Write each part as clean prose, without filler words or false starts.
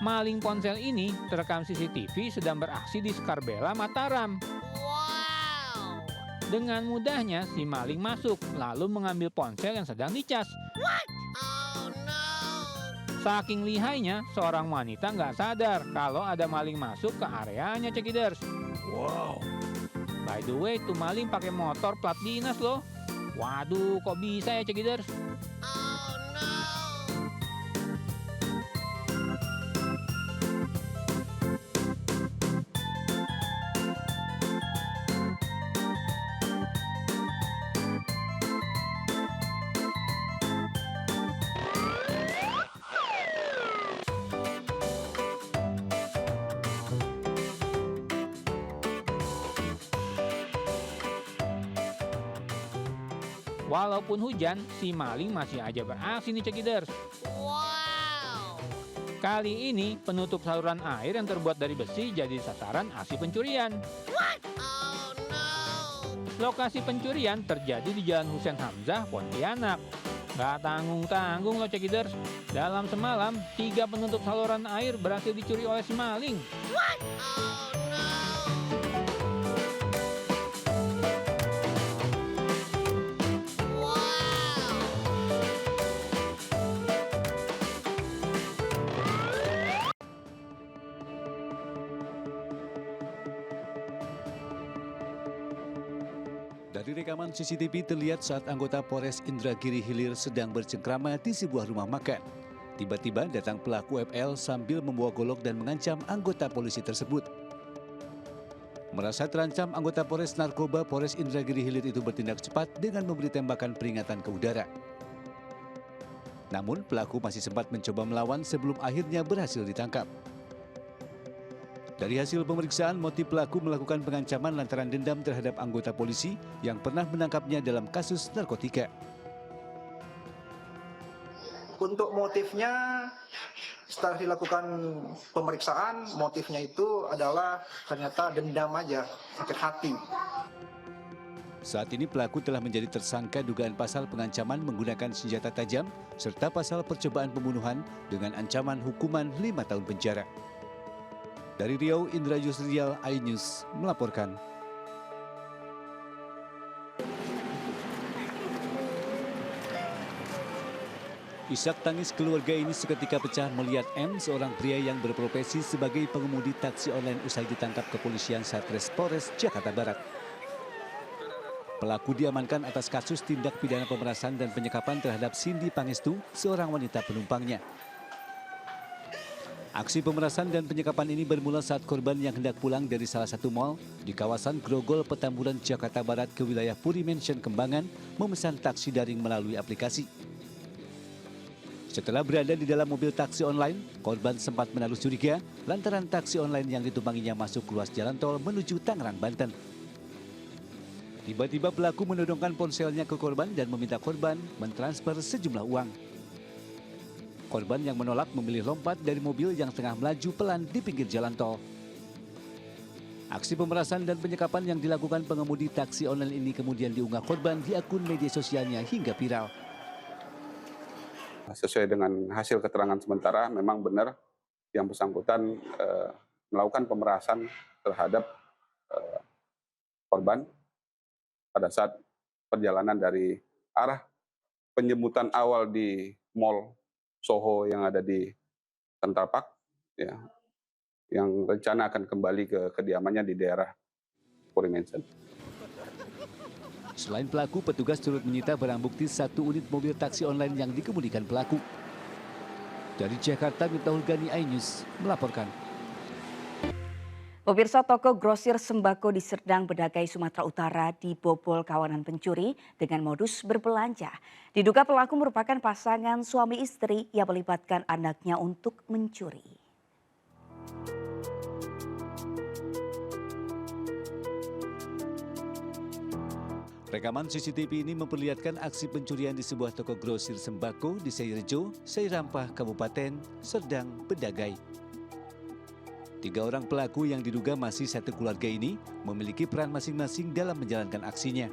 Maling ponsel ini terekam CCTV sedang beraksi di Skarbela, Mataram. Dengan mudahnya si maling masuk lalu mengambil ponsel yang sedang dicas. Saking lihainya, seorang wanita nggak sadar kalau ada maling masuk ke areanya, Cekiders. Wow. By the way, tuh maling pakai motor plat dinas loh. Waduh, kok bisa ya, Cekiders? Walaupun hujan, si maling masih aja beraksi nih, Cekiders. Kali ini penutup saluran air yang terbuat dari besi jadi sasaran aksi pencurian. Lokasi pencurian terjadi di Jalan Husein Hamzah, Pontianak. Gak tanggung-tanggung loh, Cekiders. Dalam semalam, 3 penutup saluran air berhasil dicuri oleh si maling. Dari rekaman CCTV terlihat saat anggota Polres Indragiri Hilir sedang bercengkrama di sebuah rumah makan. Tiba-tiba datang pelaku FL sambil membawa golok dan mengancam anggota polisi tersebut. Merasa terancam, anggota Polres Narkoba Polres Indragiri Hilir itu bertindak cepat dengan memberi tembakan peringatan ke udara. Namun pelaku masih sempat mencoba melawan sebelum akhirnya berhasil ditangkap. Dari hasil pemeriksaan, motif pelaku melakukan pengancaman lantaran dendam terhadap anggota polisi yang pernah menangkapnya dalam kasus narkotika. Untuk motifnya, setelah dilakukan pemeriksaan, motifnya itu adalah ternyata dendam aja, sakit hati. Saat ini pelaku telah menjadi tersangka dugaan pasal pengancaman menggunakan senjata tajam serta pasal percobaan pembunuhan dengan ancaman hukuman 5 tahun penjara. Dari Riau, Indra Yusrial, iNews melaporkan. Isak tangis keluarga ini seketika pecah melihat M, seorang pria yang berprofesi sebagai pengemudi taksi online usai ditangkap kepolisian Satres Polres Jakarta Barat. Pelaku diamankan atas kasus tindak pidana pemerasan dan penyekapan terhadap Cindy Pangestu, seorang wanita penumpangnya. Aksi pemerasan dan penyekapan ini bermula saat korban yang hendak pulang dari salah satu mal di kawasan Grogol, Petamburan, Jakarta Barat ke wilayah Puri Mansion Kembangan memesan taksi daring melalui aplikasi. Setelah berada di dalam mobil taksi online, korban sempat menaruh curiga lantaran taksi online yang ditumpanginya masuk ruas jalan tol menuju Tangerang, Banten. Tiba-tiba pelaku menodongkan ponselnya ke korban dan meminta korban mentransfer sejumlah uang. Korban yang menolak memilih lompat dari mobil yang tengah melaju pelan di pinggir jalan tol. Aksi pemerasan dan penyekapan yang dilakukan pengemudi taksi online ini kemudian diunggah korban di akun media sosialnya hingga viral. Sesuai dengan hasil keterangan sementara, memang benar yang bersangkutan melakukan pemerasan terhadap korban pada saat perjalanan dari arah penjemputan awal di Mall Soho yang ada di Central Park, ya, yang rencana akan kembali ke kediamannya di daerah Puri Mansion. Selain pelaku, petugas turut menyita barang bukti 1 unit mobil taksi online yang dikemudikan pelaku. Dari Jakarta, Miftahul Gani, iNews melaporkan. Pemirsa, toko grosir sembako di Serdang, Bedagai, Sumatera Utara dibobol kawanan pencuri dengan modus berbelanja. Diduga pelaku merupakan pasangan suami istri yang melibatkan anaknya untuk mencuri. Rekaman CCTV ini memperlihatkan aksi pencurian di sebuah toko grosir sembako di Seirejo, Seirampah, Kabupaten Serdang, Bedagai. 3 orang pelaku yang diduga masih satu keluarga ini memiliki peran masing-masing dalam menjalankan aksinya.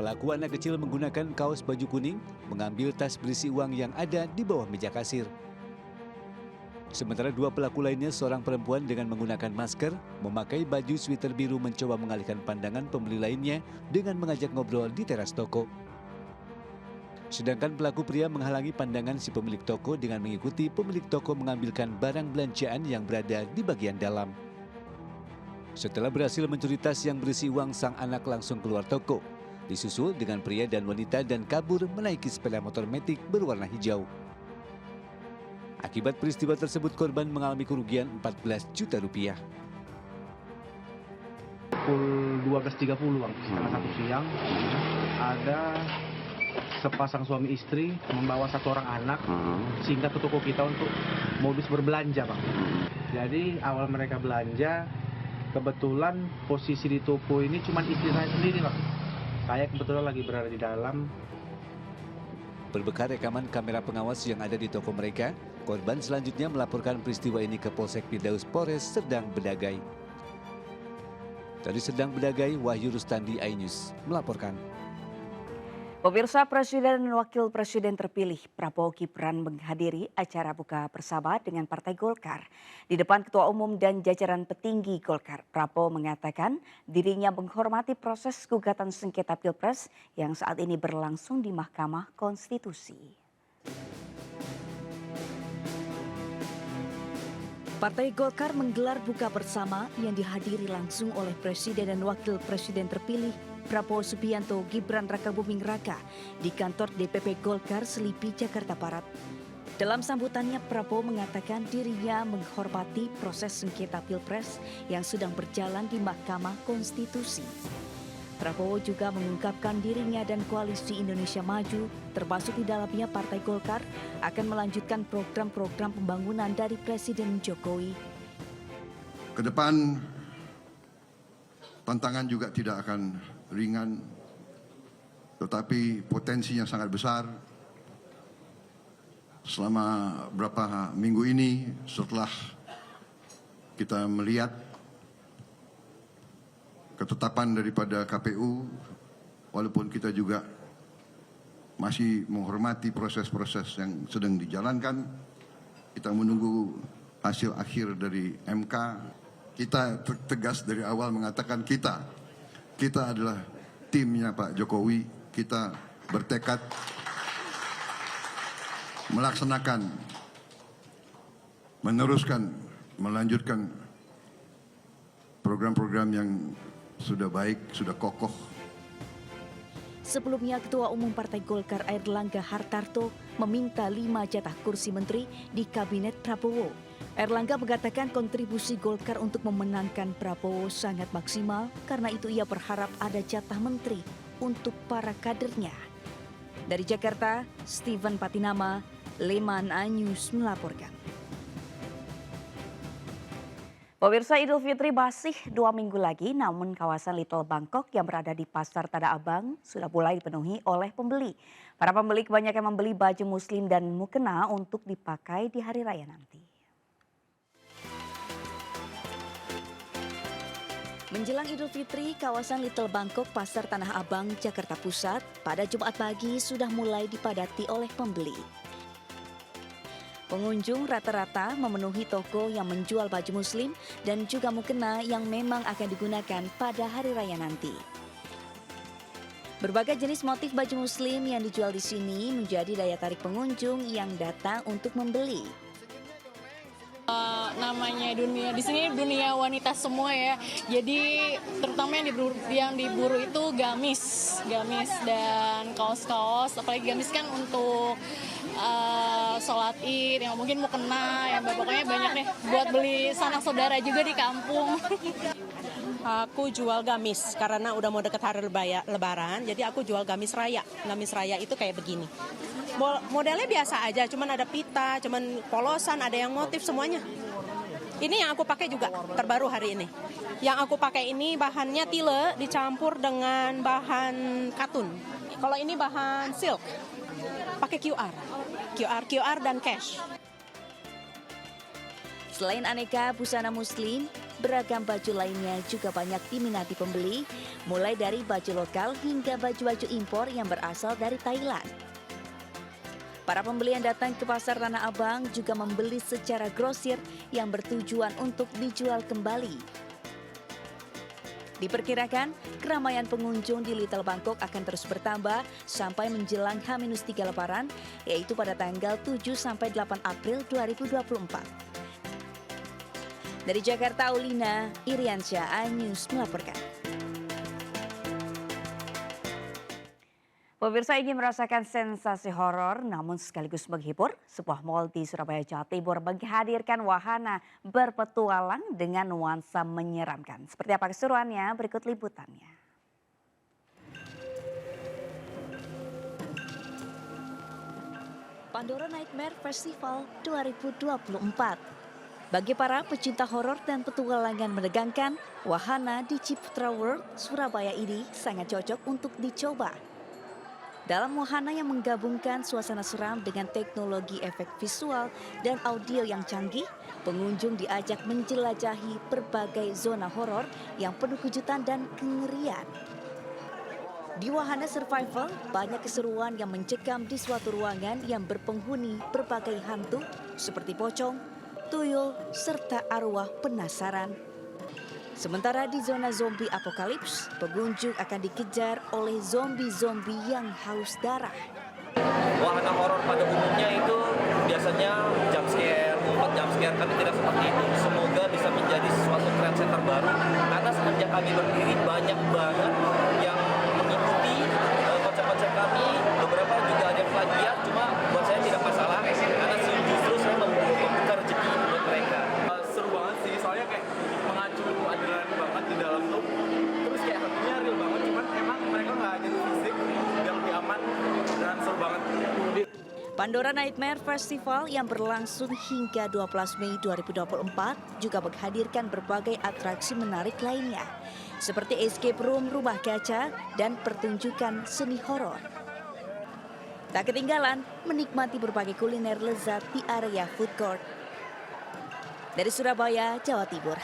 Pelaku anak kecil menggunakan kaos baju kuning, mengambil tas berisi uang yang ada di bawah meja kasir. Sementara dua pelaku lainnya, seorang perempuan dengan menggunakan masker, memakai baju sweater biru mencoba mengalihkan pandangan pembeli lainnya dengan mengajak ngobrol di teras toko. Sedangkan pelaku pria menghalangi pandangan si pemilik toko dengan mengikuti pemilik toko mengambilkan barang belanjaan yang berada di bagian dalam. Setelah berhasil mencuri tas yang berisi uang, sang anak langsung keluar toko, disusul dengan pria dan wanita dan kabur menaiki sepeda motor matic berwarna hijau. Akibat peristiwa tersebut, korban mengalami kerugian 14 juta rupiah. Pukul 12.30 Bang, setengah 1 siang, ada sepasang suami istri membawa satu orang anak sehingga ke toko kita untuk modus berbelanja Bang. Jadi awal mereka belanja, kebetulan posisi di toko ini cuma istri saya sendiri Bang. Saya kebetulan lagi berada di dalam. Berbekal rekaman kamera pengawas yang ada di toko mereka, korban selanjutnya melaporkan peristiwa ini ke Polsek Firdaus Polres Serdang Bedagai. Dari Serdang Bedagai, Wahyu Rustandi, iNews melaporkan. Pemirsa, Presiden dan Wakil Presiden terpilih Prabowo Gibran menghadiri acara buka bersama dengan Partai Golkar. Di depan Ketua Umum dan jajaran petinggi Golkar, Prabowo mengatakan dirinya menghormati proses gugatan sengketa Pilpres yang saat ini berlangsung di Mahkamah Konstitusi. Partai Golkar menggelar buka bersama yang dihadiri langsung oleh Presiden dan Wakil Presiden terpilih Prabowo Subianto Gibran Rakabuming Raka di kantor DPP Golkar Selipi, Jakarta Barat. Dalam sambutannya, Prabowo mengatakan dirinya menghormati proses sengketa Pilpres yang sedang berjalan di Mahkamah Konstitusi. Prabowo juga mengungkapkan dirinya dan Koalisi Indonesia Maju, termasuk di dalamnya Partai Golkar, akan melanjutkan program-program pembangunan dari Presiden Jokowi. Ke depan, tantangan juga tidak akan ringan, tetapi potensinya sangat besar. Selama beberapa minggu ini, setelah kita melihat ketetapan daripada KPU, walaupun kita juga masih menghormati proses-proses yang sedang dijalankan, kita menunggu hasil akhir dari MK. Kita tegas dari awal mengatakan kita adalah timnya Pak Jokowi. Kita bertekad melaksanakan, meneruskan, melanjutkan program-program yang sudah baik, sudah kokoh. Sebelumnya, Ketua Umum Partai Golkar Airlangga Hartarto meminta 5 jatah kursi menteri di Kabinet Prabowo. Airlangga mengatakan kontribusi Golkar untuk memenangkan Prabowo sangat maksimal, karena itu ia berharap ada jatah menteri untuk para kadernya. Dari Jakarta, Steven Patinama, Leman iNews melaporkan. Pemirsa, Idul Fitri masih 2 minggu lagi, namun kawasan Little Bangkok yang berada di Pasar Tanah Abang sudah mulai dipenuhi oleh pembeli. Para pembeli kebanyakan membeli baju muslim dan mukena untuk dipakai di hari raya nanti. Menjelang Idul Fitri, kawasan Little Bangkok, Pasar Tanah Abang, Jakarta Pusat, pada Jumat pagi sudah mulai dipadati oleh pembeli. Pengunjung rata-rata memenuhi toko yang menjual baju muslim dan juga mukena yang memang akan digunakan pada hari raya nanti. Berbagai jenis motif baju muslim yang dijual di sini menjadi daya tarik pengunjung yang datang untuk membeli. Namanya dunia di sini dunia wanita semua ya. Jadi terutama yang diburu itu gamis dan kaos-kaos. Apalagi gamis kan untuk sholat Id, yang mungkin mau kena, yang pokoknya banyak deh buat beli sanak saudara juga di kampung. Aku jual gamis karena udah mau deket hari lebaran, jadi aku jual gamis raya. Gamis raya itu kayak begini. Modelnya biasa aja, cuman ada pita, cuman polosan, ada yang motif semuanya. Ini yang aku pakai juga terbaru hari ini. Yang aku pakai ini bahannya tile dicampur dengan bahan katun. Kalau ini bahan silk, pakai QR dan cash. Selain aneka busana muslim, beragam baju lainnya juga banyak diminati pembeli, mulai dari baju lokal hingga baju-baju impor yang berasal dari Thailand. Para pembeli yang datang ke Pasar Tanah Abang juga membeli secara grosir yang bertujuan untuk dijual kembali. Diperkirakan, keramaian pengunjung di Little Bangkok akan terus bertambah sampai menjelang H-3 Lebaran, yaitu pada tanggal 7-8 April 2024. Dari Jakarta, Aulina Iriansyah, iNews melaporkan. Pemirsa ingin merasakan sensasi horor namun sekaligus menghibur, sebuah mal di Surabaya, Jawa Timur menghadirkan wahana berpetualang dengan nuansa menyeramkan. Seperti apa keseruannya? Berikut liputannya. Pandora Nightmare Festival 2024. Bagi para pecinta horor dan petualangan menegangkan, wahana di Ciputra World Surabaya ini sangat cocok untuk dicoba. Dalam wahana yang menggabungkan suasana seram dengan teknologi efek visual dan audio yang canggih, pengunjung diajak menjelajahi berbagai zona horor yang penuh kejutan dan kengerian. Di wahana survival, banyak keseruan yang mencekam di suatu ruangan yang berpenghuni berbagai hantu seperti pocong, tuyul, serta arwah penasaran. Sementara di zona zombie apokalips, pengunjung akan dikejar oleh zombie-zombie yang haus darah. Wahana horor pada umumnya itu biasanya jump scare, tapi tidak seperti itu. Semoga bisa menjadi sesuatu trendsetter baru, karena semenjak kami berdiri banyak banget yang mengikuti konsep-konsep kami. Beberapa juga ada yang plagiat, cuma buat saya tidak masalah, karena justru saya membuka rezeki buat mereka. Seru banget sih, soalnya kayak mengacu adrenalin banget di dalam tuh. Terus kayak hantunya real banget, cuman emang mereka nggak jadi fisik, biar lebih aman dan seru banget. Pandora Nightmare Festival yang berlangsung hingga 12 Mei 2024 juga menghadirkan berbagai atraksi menarik lainnya, seperti escape room rumah kaca dan pertunjukan seni horor. Tak ketinggalan menikmati berbagai kuliner lezat di area food court. Dari Surabaya, Jawa Timur,